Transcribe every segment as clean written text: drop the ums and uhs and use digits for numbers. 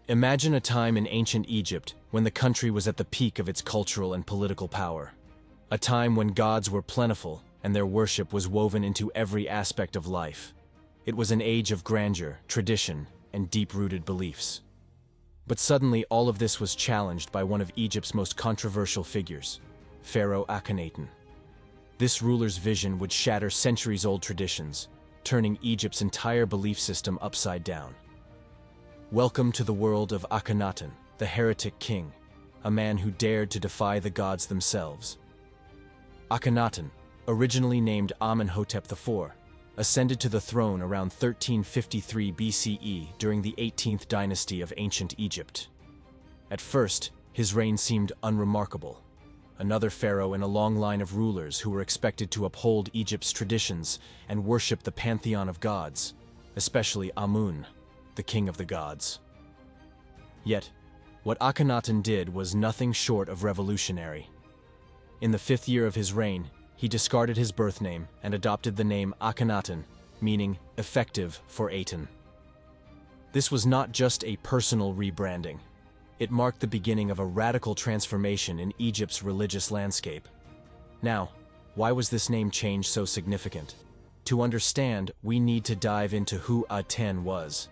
Imagine a time in ancient Egypt when the country was at the peak of its cultural and political power. A time when gods were plentiful and their worship was woven into every aspect of life. It was an age of grandeur, tradition, and deep-rooted beliefs. But suddenly all of this was challenged by one of Egypt's most controversial figures, Pharaoh Akhenaten. This ruler's vision would shatter centuries-old traditions, turning Egypt's entire belief system upside down. Welcome to the world of Akhenaten, the heretic king, a man who dared to defy the gods themselves. Akhenaten, originally named Amenhotep IV, ascended to the throne around 1353 BCE during the 18th dynasty of ancient Egypt. At first, his reign seemed unremarkable. Another pharaoh in a long line of rulers who were expected to uphold Egypt's traditions and worship the pantheon of gods, especially Amun, the king of the gods. Yet, what Akhenaten did was nothing short of revolutionary. In the 5th year of his reign, he discarded his birth name and adopted the name Akhenaten, meaning effective for Aten. This was not just a personal rebranding. It marked the beginning of a radical transformation in Egypt's religious landscape. Now, why was this name change so significant? To understand, we need to dive into who Aten was.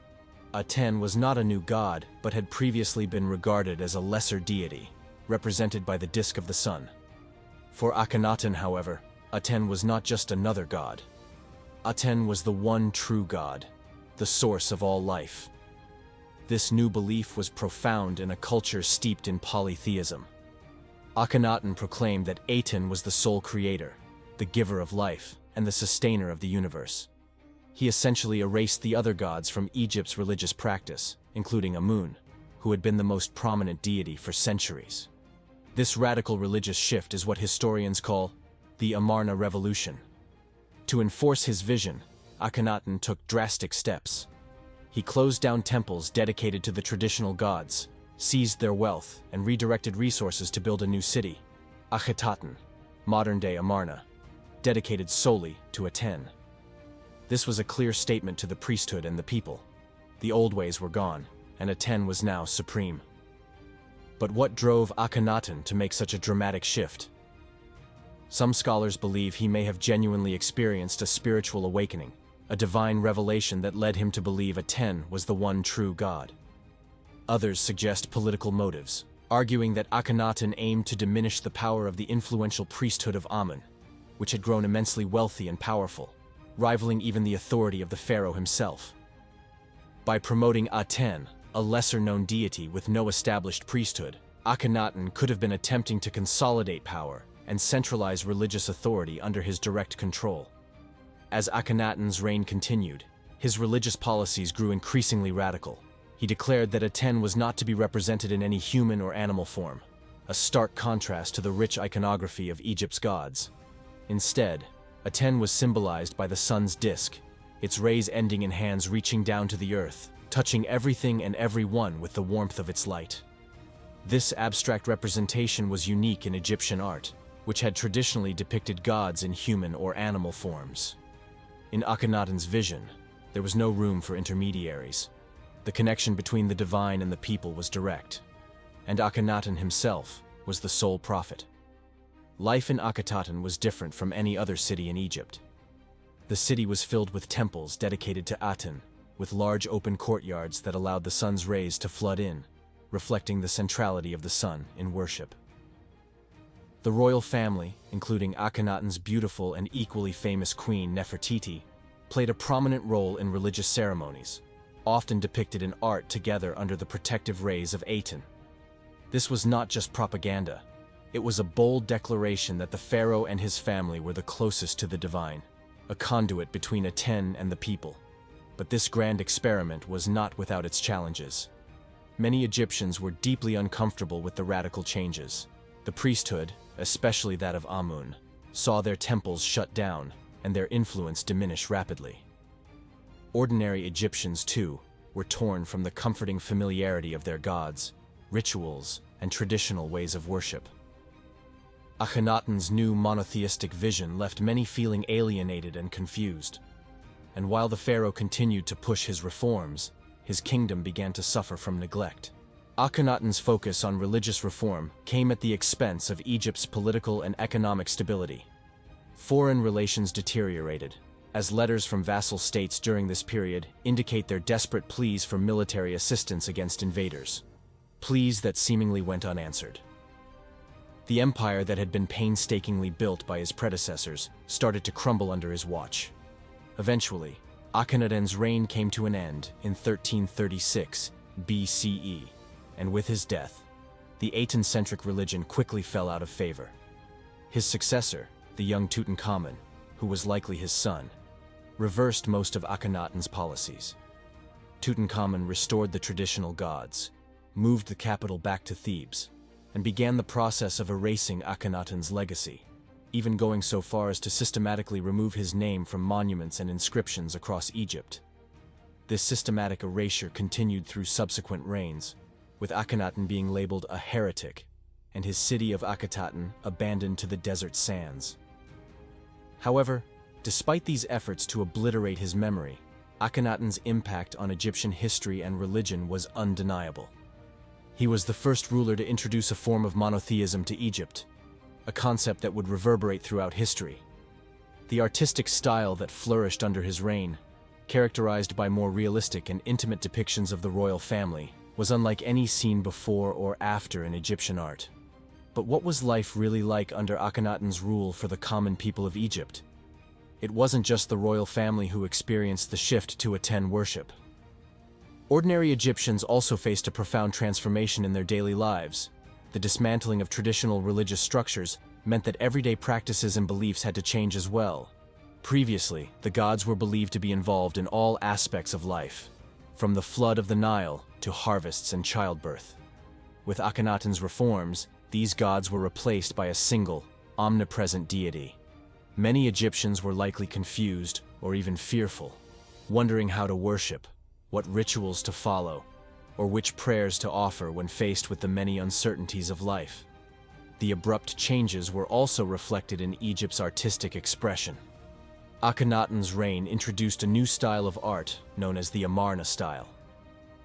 Aten was not a new god, but had previously been regarded as a lesser deity, represented by the disk of the sun. For Akhenaten, however, Aten was not just another god. Aten was the one true god, the source of all life. This new belief was profound in a culture steeped in polytheism. Akhenaten proclaimed that Aten was the sole creator, the giver of life, and the sustainer of the universe. He essentially erased the other gods from Egypt's religious practice, including Amun, who had been the most prominent deity for centuries. This radical religious shift is what historians call the Amarna Revolution. To enforce his vision, Akhenaten took drastic steps. He closed down temples dedicated to the traditional gods, seized their wealth, and redirected resources to build a new city, Akhetaten, modern-day Amarna, dedicated solely to Aten. This was a clear statement to the priesthood and the people. The old ways were gone, and Aten was now supreme. But what drove Akhenaten to make such a dramatic shift? Some scholars believe he may have genuinely experienced a spiritual awakening, a divine revelation that led him to believe Aten was the one true god. Others suggest political motives, arguing that Akhenaten aimed to diminish the power of the influential priesthood of Amun, which had grown immensely wealthy and powerful, rivaling even the authority of the pharaoh himself. By promoting Aten, a lesser-known deity with no established priesthood, Akhenaten could have been attempting to consolidate power and centralize religious authority under his direct control. As Akhenaten's reign continued, his religious policies grew increasingly radical. He declared that Aten was not to be represented in any human or animal form, a stark contrast to the rich iconography of Egypt's gods. Instead, Aten was symbolized by the sun's disk, its rays ending in hands reaching down to the earth, touching everything and everyone with the warmth of its light. This abstract representation was unique in Egyptian art, which had traditionally depicted gods in human or animal forms. In Akhenaten's vision, there was no room for intermediaries. The connection between the divine and the people was direct, and Akhenaten himself was the sole prophet. Life in Akhetaten was different from any other city in Egypt. The city was filled with temples dedicated to Aten, with large open courtyards that allowed the sun's rays to flood in, reflecting the centrality of the sun in worship. The royal family, including Akhenaten's beautiful and equally famous queen Nefertiti, played a prominent role in religious ceremonies, often depicted in art together under the protective rays of Aten. This was not just propaganda. It was a bold declaration that the pharaoh and his family were the closest to the divine, a conduit between Aten and the people. But this grand experiment was not without its challenges. Many Egyptians were deeply uncomfortable with the radical changes. The priesthood, especially that of Amun, saw their temples shut down and their influence diminish rapidly. Ordinary Egyptians, too, were torn from the comforting familiarity of their gods, rituals, and traditional ways of worship. Akhenaten's new monotheistic vision left many feeling alienated and confused. And while the pharaoh continued to push his reforms, his kingdom began to suffer from neglect. Akhenaten's focus on religious reform came at the expense of Egypt's political and economic stability. Foreign relations deteriorated, as letters from vassal states during this period indicate their desperate pleas for military assistance against invaders. Pleas that seemingly went unanswered. The empire that had been painstakingly built by his predecessors started to crumble under his watch. Eventually, Akhenaten's reign came to an end in 1336 BCE, and with his death, the Aten-centric religion quickly fell out of favor. His successor, the young Tutankhamun, who was likely his son, reversed most of Akhenaten's policies. Tutankhamun restored the traditional gods, moved the capital back to Thebes, and began the process of erasing Akhenaten's legacy, even going so far as to systematically remove his name from monuments and inscriptions across Egypt. This systematic erasure continued through subsequent reigns, with Akhenaten being labeled a heretic, and his city of Akhetaten abandoned to the desert sands. However, despite these efforts to obliterate his memory, Akhenaten's impact on Egyptian history and religion was undeniable. He was the first ruler to introduce a form of monotheism to Egypt, a concept that would reverberate throughout history. The artistic style that flourished under his reign, characterized by more realistic and intimate depictions of the royal family, was unlike any seen before or after in Egyptian art. But what was life really like under Akhenaten's rule for the common people of Egypt? It wasn't just the royal family who experienced the shift to Aten worship. Ordinary Egyptians also faced a profound transformation in their daily lives. The dismantling of traditional religious structures meant that everyday practices and beliefs had to change as well. Previously, the gods were believed to be involved in all aspects of life, from the flood of the Nile to harvests and childbirth. With Akhenaten's reforms, these gods were replaced by a single, omnipresent deity. Many Egyptians were likely confused or even fearful, wondering how to worship, what rituals to follow, or which prayers to offer when faced with the many uncertainties of life. The abrupt changes were also reflected in Egypt's artistic expression. Akhenaten's reign introduced a new style of art known as the Amarna style.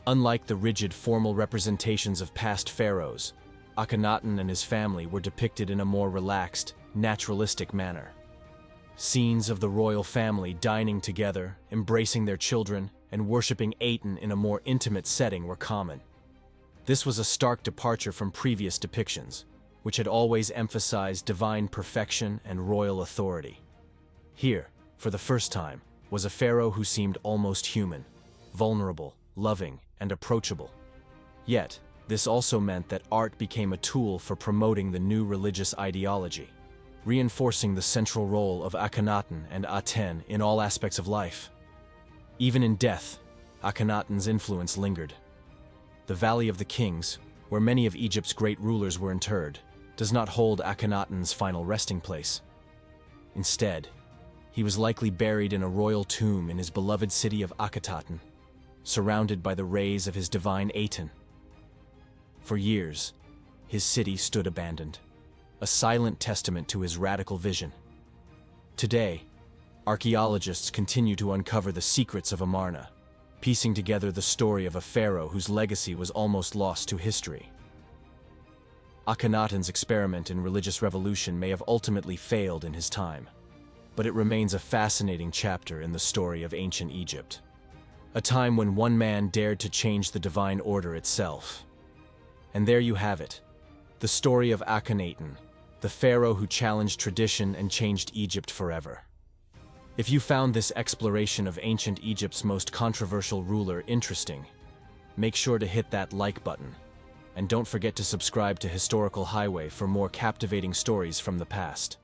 Unlike the rigid formal representations of past pharaohs, Akhenaten and his family were depicted in a more relaxed, naturalistic manner. Scenes of the royal family dining together, embracing their children, and worshipping Aten in a more intimate setting were common. This was a stark departure from previous depictions, which had always emphasized divine perfection and royal authority. Here, for the first time, was a pharaoh who seemed almost human, vulnerable, loving, and approachable. Yet, this also meant that art became a tool for promoting the new religious ideology, reinforcing the central role of Akhenaten and Aten in all aspects of life. Even in death, Akhenaten's influence lingered. The Valley of the Kings, where many of Egypt's great rulers were interred, does not hold Akhenaten's final resting place. Instead, he was likely buried in a royal tomb in his beloved city of Akhetaten, surrounded by the rays of his divine Aten. For years, his city stood abandoned, a silent testament to his radical vision. Today, archaeologists continue to uncover the secrets of Amarna, piecing together the story of a pharaoh whose legacy was almost lost to history. Akhenaten's experiment in religious revolution may have ultimately failed in his time, but it remains a fascinating chapter in the story of ancient Egypt, a time when one man dared to change the divine order itself. And there you have it, the story of Akhenaten, the pharaoh who challenged tradition and changed Egypt forever. If you found this exploration of ancient Egypt's most controversial ruler interesting, make sure to hit that like button, and don't forget to subscribe to Historical Highway for more captivating stories from the past.